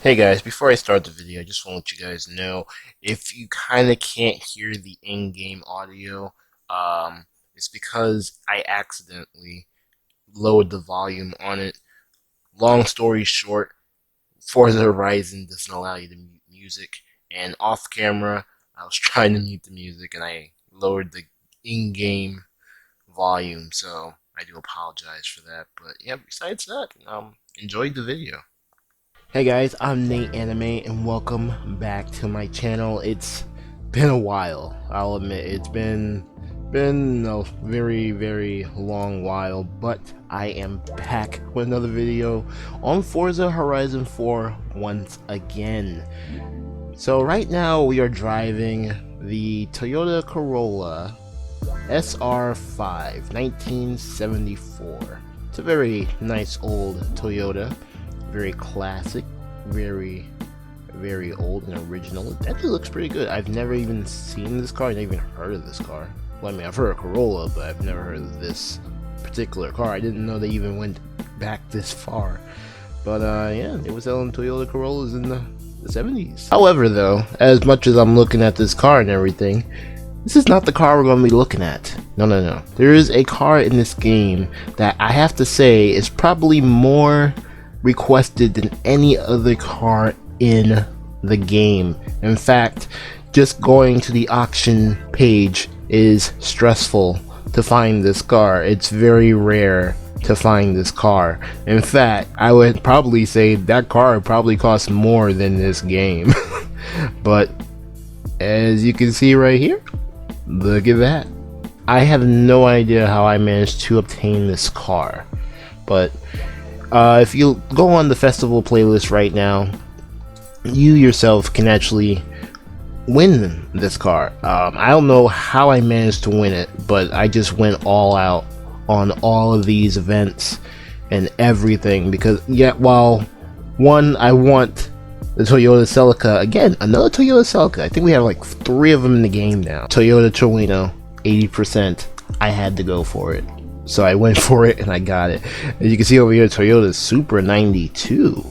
Hey guys, before I start the video, I just want to let you guys know if you kind of can't hear the in-game audio, it's because I accidentally lowered the volume on it. Long story short, Forza Horizon doesn't allow you to mute music, and off camera, I was trying to mute the music and I lowered the in-game volume, so I do apologize for that. But yeah, besides that, enjoyed the video. Hey guys, I'm Nate Anime and welcome back to my channel. It's been a while, I'll admit. It's been a very long while, but I am back with another video on Forza Horizon 4 once again. So right now we are driving the Toyota Corolla SR5 1974. It's a very nice old Toyota. Very classic, very old and original. It actually looks pretty good. I've never even seen this car, I've never even heard of this car. Well, I mean, I've heard of Corolla, but I've never heard of this particular car. I didn't know they even went back this far. But yeah, they were selling Toyota Corollas in the 70s. However, though, as much as I'm looking at this car and everything, this is not the car we're going to be looking at. No. There is a car in this game that I have to say is probably more requested than any other car in the game. In fact, just going to the auction page is stressful to find this car. It's very rare to find this car. In fact, I would probably say that car probably costs more than this game. But as you can see right here, look at that. I have no idea how I managed to obtain this car, but if you go on the festival playlist right now, you yourself can actually win this car. I don't know how I managed to win it, but I just went all out on all of these events and everything, because while one, I want the Toyota Celica, again, another Toyota Celica. I think we have like 3 of them in the game now. Toyota Trueno, 80%. I had to go for it. So I went for it and I got it. As you can see over here, Toyota Supra 92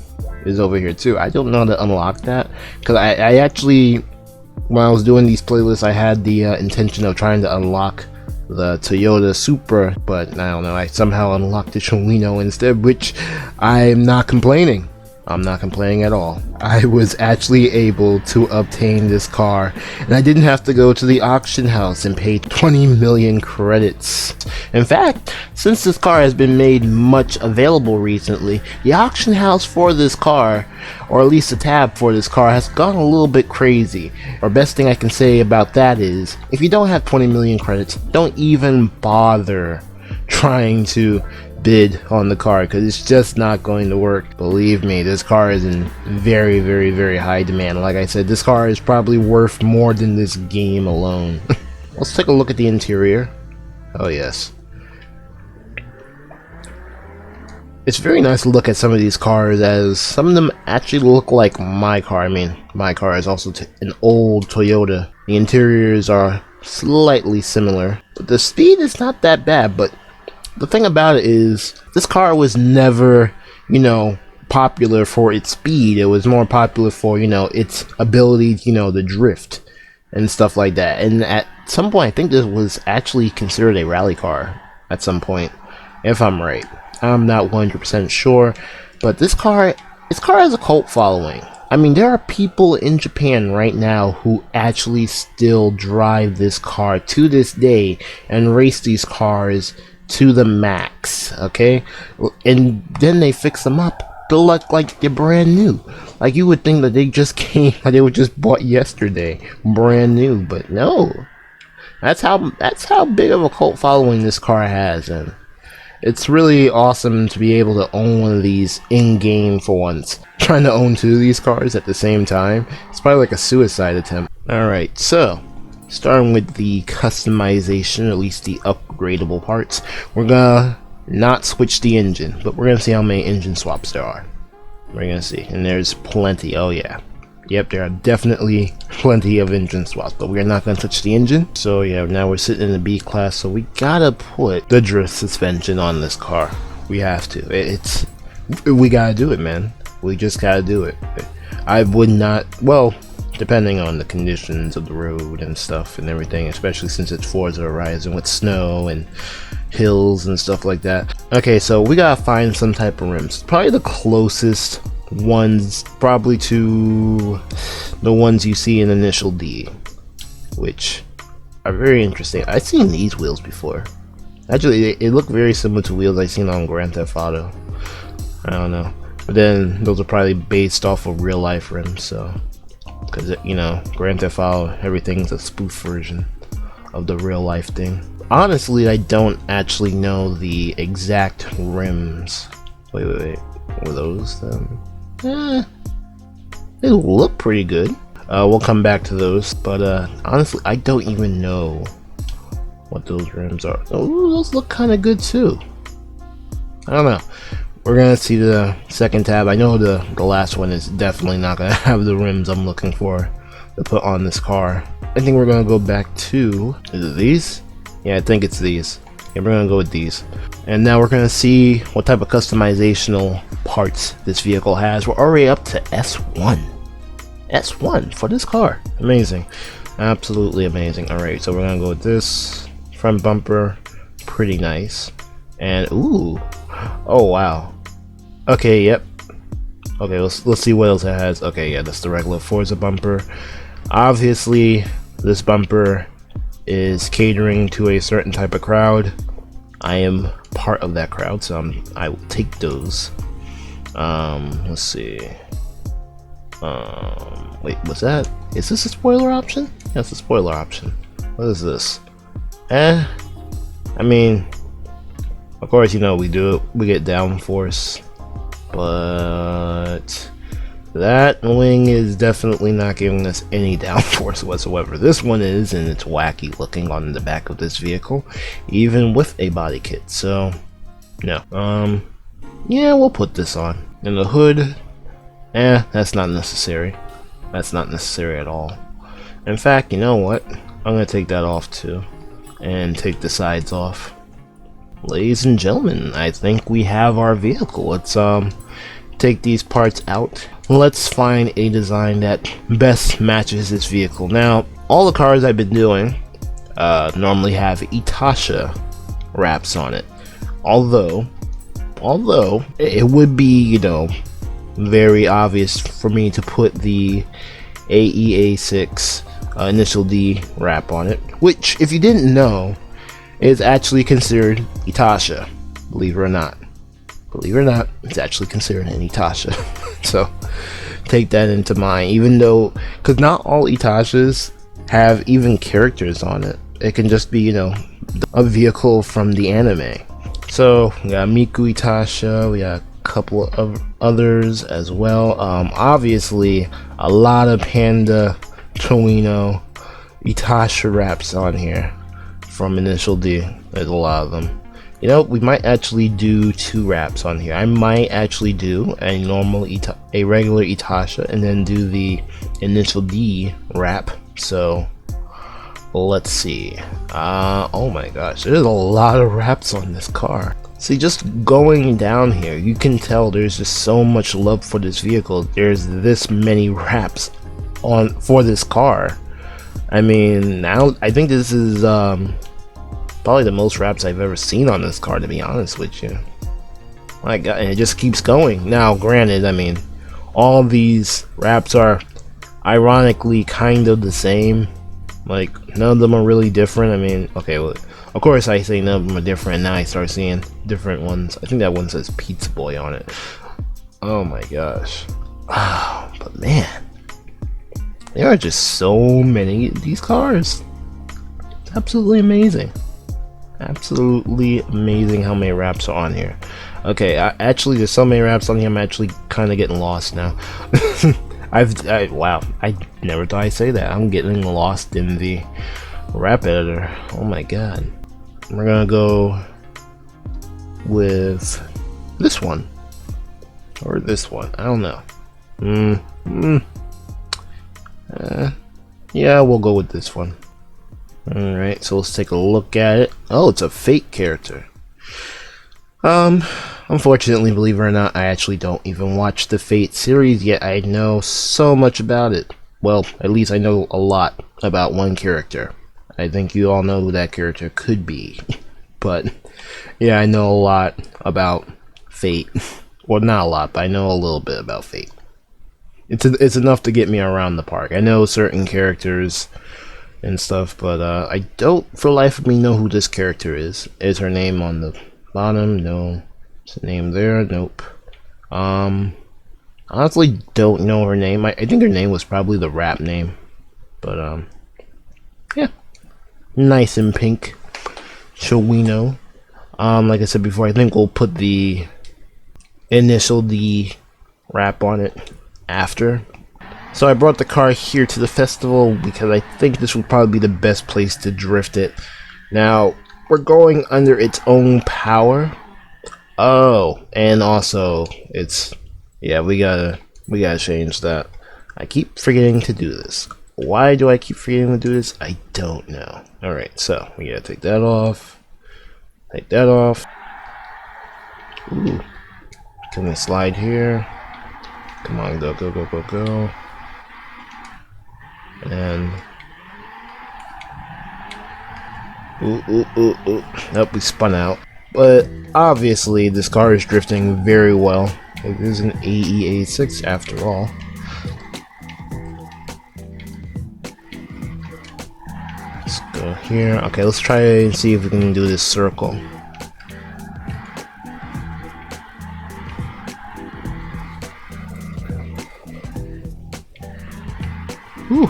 is over here too. I don't know how to unlock that, because I actually, when I was doing these playlists, I had the intention of trying to unlock the Toyota Supra, but I don't know, I somehow unlocked the Trueno instead, which I'm not complaining. I'm not complaining at all. I was actually able to obtain this car, and I didn't have to go to the auction house and pay 20 million credits. In fact, since this car has been made much available recently, the auction house for this car, or at least the tab for this car, has gone a little bit crazy. Or best thing I can say about that is, if you don't have 20 million credits, don't even bother trying to bid on the car, because it's just not going to work. Believe me, this car is in very high demand. Like I said, this car is probably worth more than this game alone. Let's take a look at the interior. Oh yes, it's very nice to look at some of these cars, as some of them actually look like my car. I mean, my car is also an old Toyota. The interiors are slightly similar, but the speed is not that bad. But the thing about it is, this car was never, popular for its speed. It was more popular for, its ability, to drift and stuff like that. And at some point, I think this was actually considered a rally car at some point, if I'm right. I'm not 100% sure, but this car has a cult following. I mean, there are people in Japan right now who actually still drive this car to this day and race these cars to the max, okay? And then they fix them up to look like they're brand new. Like, you would think that they just came, like they were just bought yesterday, brand new, but no. That's how big of a cult following this car has, and it's really awesome to be able to own one of these in-game for once. Trying to own 2 of these cars at the same time, it's probably like a suicide attempt. Alright, so starting with the customization, or at least the upgradable parts, we're gonna not switch the engine, but we're gonna see how many engine swaps there are. We're gonna see, and there's plenty. Oh yeah, yep, there are definitely plenty of engine swaps, but we're not gonna touch the engine. So yeah, now we're sitting in the B class, so we gotta put the drift suspension on this car. We have to. We gotta do it, man. We just gotta do it. I would not, well, depending on the conditions of the road and stuff and everything, especially since it's Forza Horizon with snow and hills and stuff like that. Okay, so we gotta find some type of rims. Probably the closest ones probably to the ones you see in Initial D, which are very interesting. I've seen these wheels before. Actually, they look very similar to wheels I've seen on Grand Theft Auto. I don't know. But then those are probably based off of real life rims, so, because you know, Grand Theft Auto, everything's a spoof version of the real life thing. Honestly, I don't actually know the exact rims. Wait, were those them? They look pretty good. We'll come back to those, but honestly, I don't even know what those rims are. Oh, those look kind of good too. I don't know. We're gonna see the second tab. I know the last one is definitely not gonna have the rims I'm looking for to put on this car. I think we're gonna go back to, is it these? Yeah, I think it's these. Yeah, we're gonna go with these. And now we're gonna see what type of customizational parts this vehicle has. We're already up to S1. S1 for this car. Amazing. Absolutely amazing. Alright, so we're gonna go with this. Front bumper. Pretty nice. And ooh. Oh wow. Okay, yep. Okay, let's see what else it has. Okay, yeah, that's the regular Forza bumper. Obviously, this bumper is catering to a certain type of crowd. I am part of that crowd, so I will take those. Let's see. Wait, what's that? Is this a spoiler option? That's a spoiler option. What is this? I mean, of course, you know, we get downforce, but that wing is definitely not giving us any downforce whatsoever. This one is, and it's wacky looking on the back of this vehicle, even with a body kit. So, no. Yeah, we'll put this on. And the hood, that's not necessary. That's not necessary at all. In fact, you know what? I'm gonna take that off too, and take the sides off. Ladies and gentlemen, I think we have our vehicle. Let's take these parts out. Let's find a design that best matches this vehicle. Now, all the cars I've been doing normally have Itasha wraps on it. Although it would be, you know, very obvious for me to put the AE86 Initial D wrap on it, which, if you didn't know, is actually considered Itasha. Believe it or not. Believe it or not, it's actually considered an Itasha. So take that into mind, even though, because not all Itashas have even characters on it. It can just be, you know, a vehicle from the anime. So we got Miku Itasha, we got a couple of others as well. Obviously a lot of Panda, Trueno, Itasha wraps on here from Initial D. There's a lot of them. You know, we might actually do 2 wraps on here. I might actually do a normal a regular Itasha and then do the Initial D wrap. So let's see. Oh my gosh, there's a lot of wraps on this car. See, just going down here, you can tell there's just so much love for this vehicle. There's this many wraps for this car. I mean, now I think this is probably the most wraps I've ever seen on this car, to be honest with you. My God, and it just keeps going. Now, granted, I mean, all these wraps are ironically kind of the same. Like, none of them are really different. I mean, okay, well, of course I say none of them are different, and now I start seeing different ones. I think that one says Pizza Boy on it. Oh my gosh. Oh, but man, there are just so many of these cars. It's absolutely amazing. Absolutely amazing how many wraps are on here. Okay, actually, there's so many wraps on here, I'm actually kind of getting lost now. Wow, I never thought I'd say that. I'm getting lost in the wrap editor. Oh my God. We're gonna go with this one. Or this one, I don't know. Yeah, we'll go with this one. Alright, so let's take a look at it. Oh, it's a fake character. Um, Unfortunately, believe it or not, I actually don't even watch the Fate series, yet I know so much about it. Well, at least I know a lot about one character. I think you all know who that character could be. But, yeah, I know a lot about Fate. Well, not a lot, but I know a little bit about Fate. It's enough to get me around the park. I know certain characters and stuff, but I don't, for the life of me, know who this character is. Is her name on the bottom? No. Is her name there? Nope. Honestly, don't know her name. I think her name was probably the rap name, but yeah, nice and pink. Trueno. Like I said before, I think we'll put the initial D wrap on it after. So I brought the car here to the festival because I think this would probably be the best place to drift it. Now, we're going under its own power. Oh, and also, yeah, we gotta change that. I keep forgetting to do this. Why do I keep forgetting to do this? I don't know. Alright, so, we gotta take that off. Take that off. Ooh. Can we slide here? Come on, go, go, go, go, go. And ooh. Nope, we spun out. But obviously this car is drifting very well. It is an AE86 after all. Let's go here. Okay, let's try and see if we can do this circle. Whew.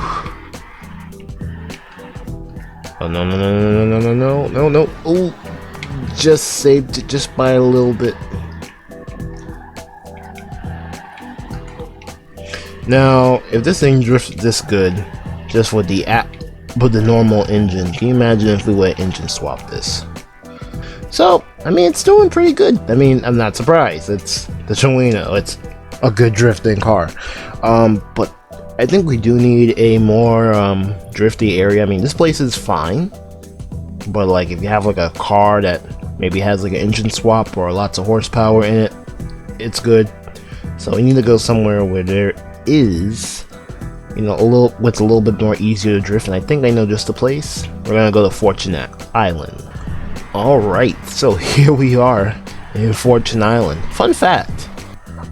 Oh no. Oh, just saved it just by a little bit. Now, if this thing drifts this good, just with the normal engine, can you imagine if we would engine swap this? So, I mean, it's doing pretty good. I mean, I'm not surprised. It's the Trueno. It's a good drifting car. But I think we do need a more drifty area. I mean, this place is fine, but like if you have like a car that maybe has like an engine swap or lots of horsepower in it, it's good. So we need to go somewhere where there is, you know, what's a little bit more easier to drift. And I think I know just the place. We're gonna go to Fortunate Island. All right, so here we are in Fortune Island. Fun fact: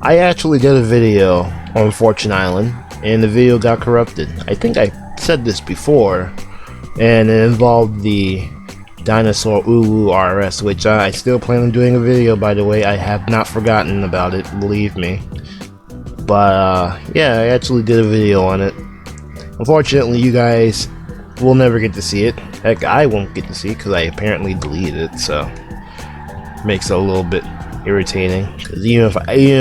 I actually did a video on Fortune Island, and the video got corrupted. I think I said this before, and it involved the Dinosaur Ulu RS, which I still plan on doing a video, by the way. I have not forgotten about it, believe me. But yeah, I actually did a video on it. Unfortunately, you guys will never get to see it. Heck, I won't get to see it because I apparently deleted it, so makes it a little bit irritating. Because even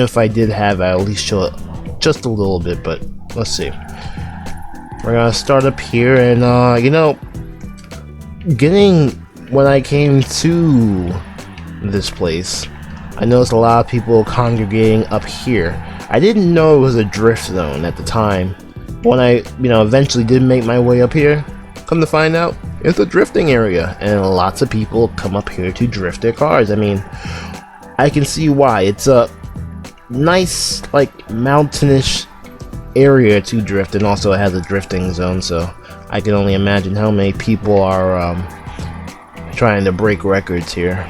if I did have, I at least show it just a little bit. But let's see. We're gonna start up here, and you know, when I came to this place, I noticed a lot of people congregating up here. I didn't know it was a drift zone at the time. When I, you know, eventually did make my way up here, come to find out, it's a drifting area, and lots of people come up here to drift their cars. I mean, I can see why. It's a nice, like, mountainish area to drift, and also it has a drifting zone, so I can only imagine how many people are trying to break records here.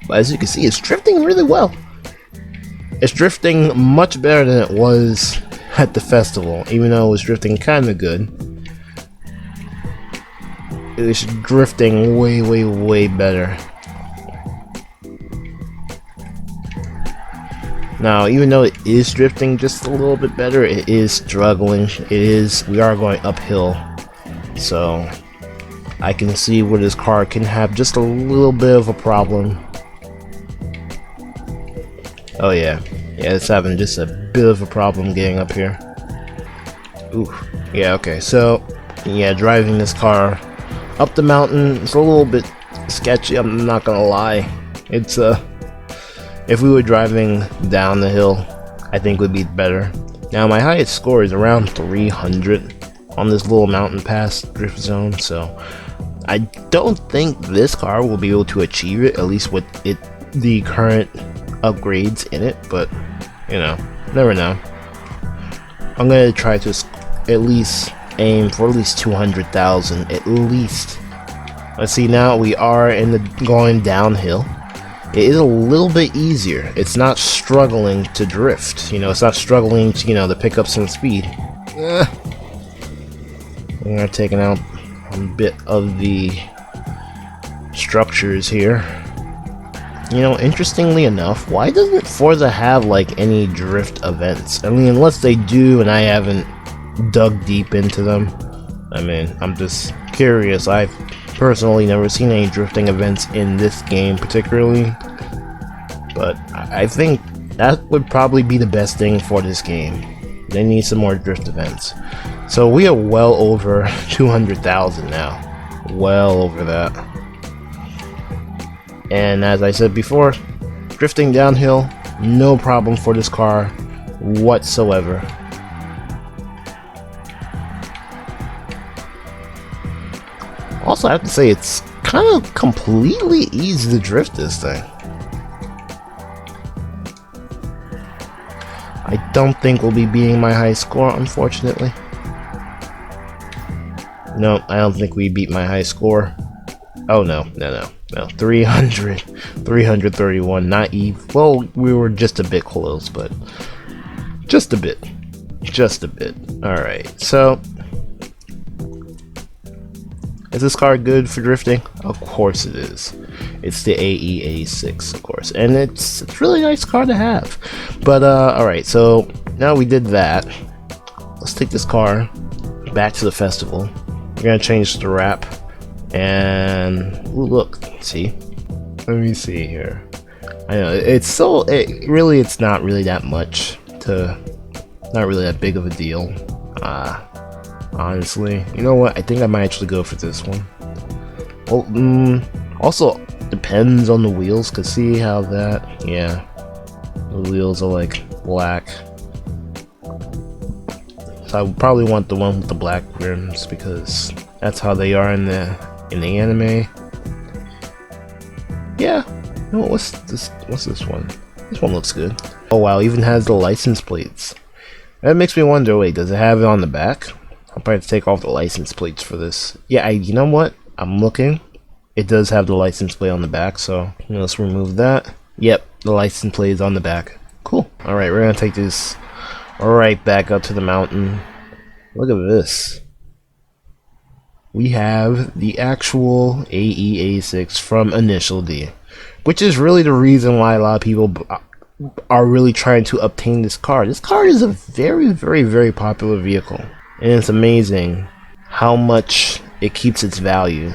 But as you can see, it's drifting really well. It's drifting much better than it was at the festival, even though it was drifting kind of good. It was drifting way better. Now, even though it is drifting just a little bit better, it is struggling. We are going uphill, so I can see where this car can have just a little bit of a problem. Oh yeah, it's having just a bit of a problem getting up here. Ooh, yeah, okay, so yeah, driving this car up the mountain, it's a little bit sketchy, I'm not gonna lie. It's if we were driving down the hill, I think would be better. Now my highest score is around 300 on this little mountain pass drift zone, so I don't think this car will be able to achieve it, at least with the current upgrades in it, but you know, never know. I'm gonna try to at least aim for at least 200,000 at least. Let's see, now we are in the going downhill. It is a little bit easier. It's not struggling to drift, you know, it's not struggling to, you know, to pick up some speed. We're taking out a bit of the structures here. You know, interestingly enough, why doesn't Forza have like any drift events? I mean, unless they do and I haven't dug deep into them. I mean, I'm just curious. I've personally never seen any drifting events in this game particularly, but I think that would probably be the best thing for this game. They need some more drift events. So we are well over 200,000 now. Well over that. And as I said before, drifting downhill, no problem for this car whatsoever. Also, I have to say, it's kind of completely easy to drift this thing. I don't think we'll be beating my high score, unfortunately. No, I don't think we beat my high score. Oh no, no. 331, not even. Well, we were just a bit close, but just a bit. Alright, so is this car good for drifting? Of course it is. It's the AE86, of course, and it's a really nice car to have. But alright, so now we did that. Let's take this car back to the festival. We're gonna change the wrap, and ooh, look, see. Let me see here. I know it's really it's not really that much to, not really that big of a deal. Honestly, you know what? I think I might actually go for this one. Well, also depends on the wheels. Cause see how that, yeah, the wheels are like black. So I would probably want the one with the black rims because that's how they are in the anime. Yeah. No, what's this one? This one looks good. Oh wow, even has the license plates. That makes me wonder, wait, does it have it on the back? I'll probably have to take off the license plates for this. Yeah, you know what? I'm looking. It does have the license plate on the back, so let's remove that. Yep, the license plate is on the back. Cool. Alright, we're gonna take this right back up to the mountain. Look at this. We have the actual AE86 from Initial D, which is really the reason why a lot of people are really trying to obtain this car. This car is a very, very, very popular vehicle, and it's amazing how much it keeps its value.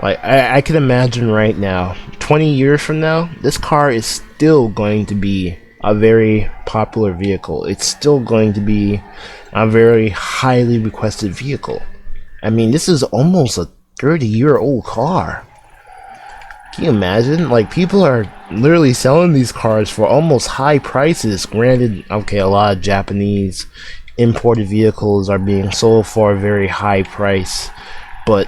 Like, I can imagine right now, 20 years from now, this car is still going to be a very popular vehicle. It's still going to be a very highly requested vehicle. I mean, this is almost a 30-year-old car. Can you imagine? Like, people are literally selling these cars for almost high prices. Granted, okay, a lot of Japanese imported vehicles are being sold for a very high price, but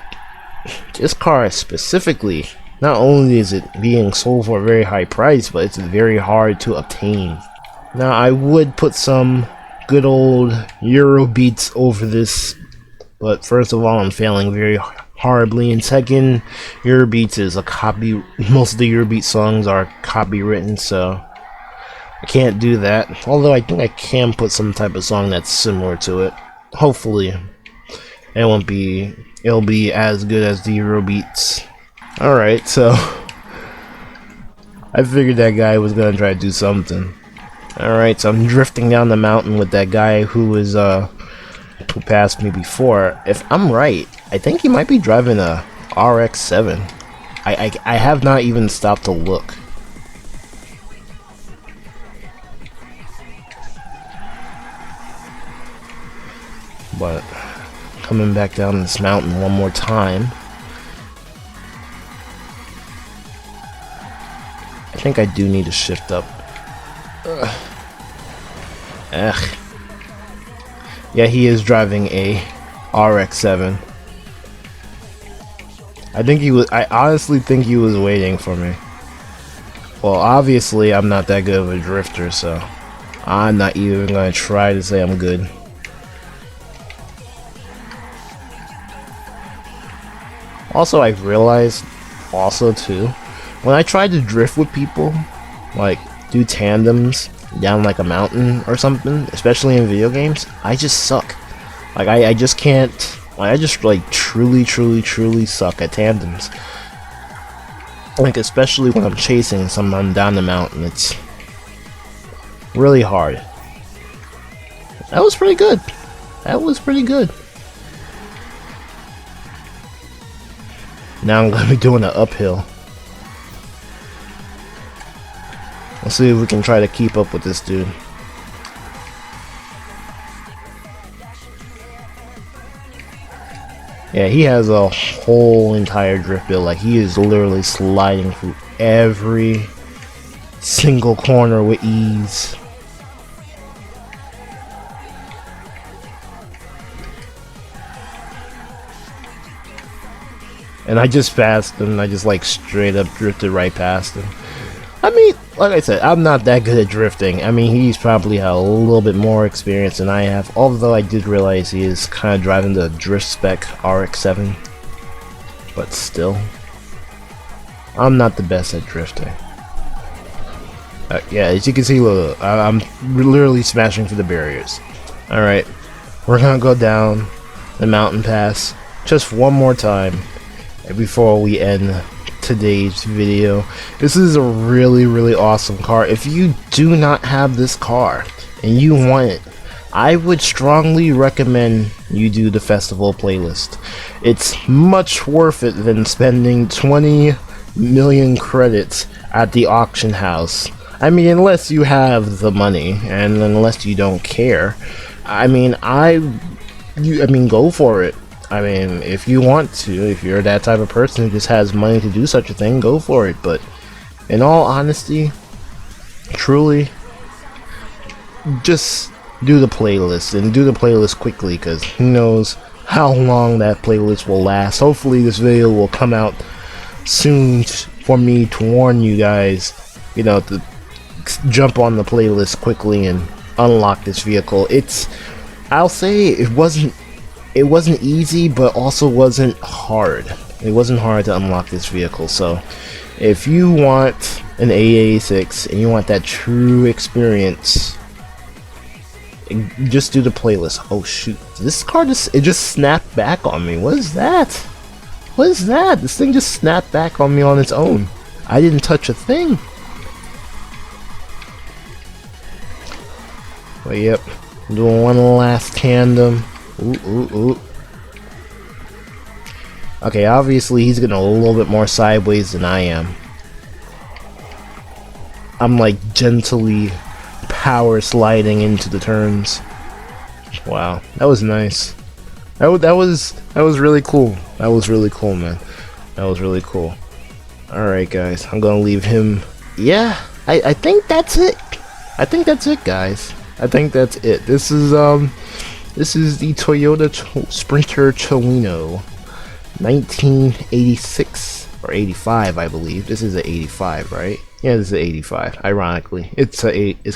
this car specifically, not only is it being sold for a very high price, but it's very hard to obtain. Now, I would put some good old Euro beats over this, but first of all, I'm failing very horribly, and second, Eurobeats is a copy. Most of the Eurobeat songs are copywritten, so I can't do that. Although I think I can put some type of song that's similar to it. Hopefully, it'll be as good as the Eurobeats. Alright, so I figured that guy was gonna try to do something. Alright, so I'm drifting down the mountain with that guy who who passed me before. If I'm right, I think he might be driving a RX-7. I have not even stopped to look. But coming back down this mountain one more time. I think I do need to shift up. Ugh. Yeah, he is driving a RX-7. I think he was. I honestly think he was waiting for me. Well, obviously, I'm not that good of a drifter, so I'm not even gonna try to say I'm good. Also, I realized, also too, when I tried to drift with people, like do tandems down like a mountain or something, especially in video games, I just suck. Like I just can't. Like I just like truly suck at tandems. Like especially when I'm chasing someone down the mountain, it's really hard. That was pretty good. That was pretty good. Now I'm gonna be doing an uphill. Let's see if we can try to keep up with this dude. Yeah, he has a whole entire drift build. Like he is literally sliding through every single corner with ease. And I just passed him. I just like straight up drifted right past him. I mean, like I said, I'm not that good at drifting. I mean, he's probably had a little bit more experience than I have. Although I did realize he is kind of driving the drift spec RX-7. But still, I'm not the best at drifting. Yeah, as you can see, look, I'm literally smashing through the barriers. Alright, we're gonna go down the mountain pass just one more time before we end today's video. This is a really awesome car. If you do not have this car and you want it, I would strongly recommend you do the festival playlist. It's much worth it than spending 20 million credits at the auction house. I mean, unless you have the money and unless you don't care. I mean, go for it. I mean, if you want to, if you're that type of person who just has money to do such a thing, go for it. But in all honesty, truly, just do the playlist and do the playlist quickly, because who knows how long that playlist will last. Hopefully this video will come out soon for me to warn you guys, you know, to jump on the playlist quickly and unlock this vehicle. I'll say it wasn't easy, but also wasn't hard. It wasn't hard to unlock this vehicle. So if you want an AE86 and you want that true experience, just do the playlist. Oh shoot, this car just snapped back on me. What is that? What is that? This thing just snapped back on me on its own. I didn't touch a thing. But yep, I'm doing one last tandem. Ooh. Okay, obviously he's getting a little bit more sideways than I am. I'm like gently power sliding into the turns. Wow, that was nice. That was really cool. That was really cool, man. That was really cool. Alright guys, I'm gonna leave him. Yeah, I think that's it. I think that's it, guys. I think that's it. This is the Toyota Sprinter Trueno, 1986 or 85, I believe. This is an 85, right? Yeah, this is an 85. Ironically, it's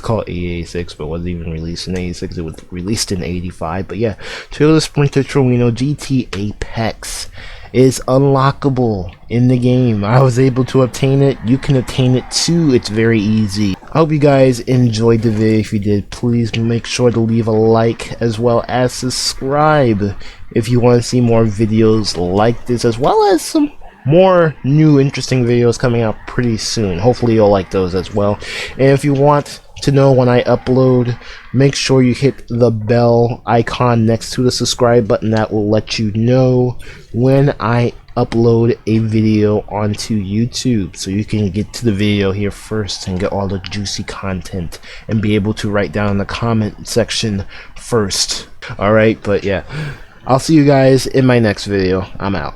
called AE86, but wasn't even released in 86. It was released in 85. But yeah, Toyota Sprinter Trueno GT Apex is unlockable in the game. I was able to obtain it. You can obtain it too. It's very easy. I hope you guys enjoyed the video. If you did, please make sure to leave a like as well as subscribe if you want to see more videos like this, as well as some more new interesting videos coming out pretty soon. Hopefully you'll like those as well. And if you want to know when I upload, make sure you hit the bell icon next to the subscribe button. That will let you know when I upload a video onto YouTube, so you can get to the video here first and get all the juicy content and be able to write down in the comment section first. Alright, but yeah, I'll see you guys in my next video. I'm out.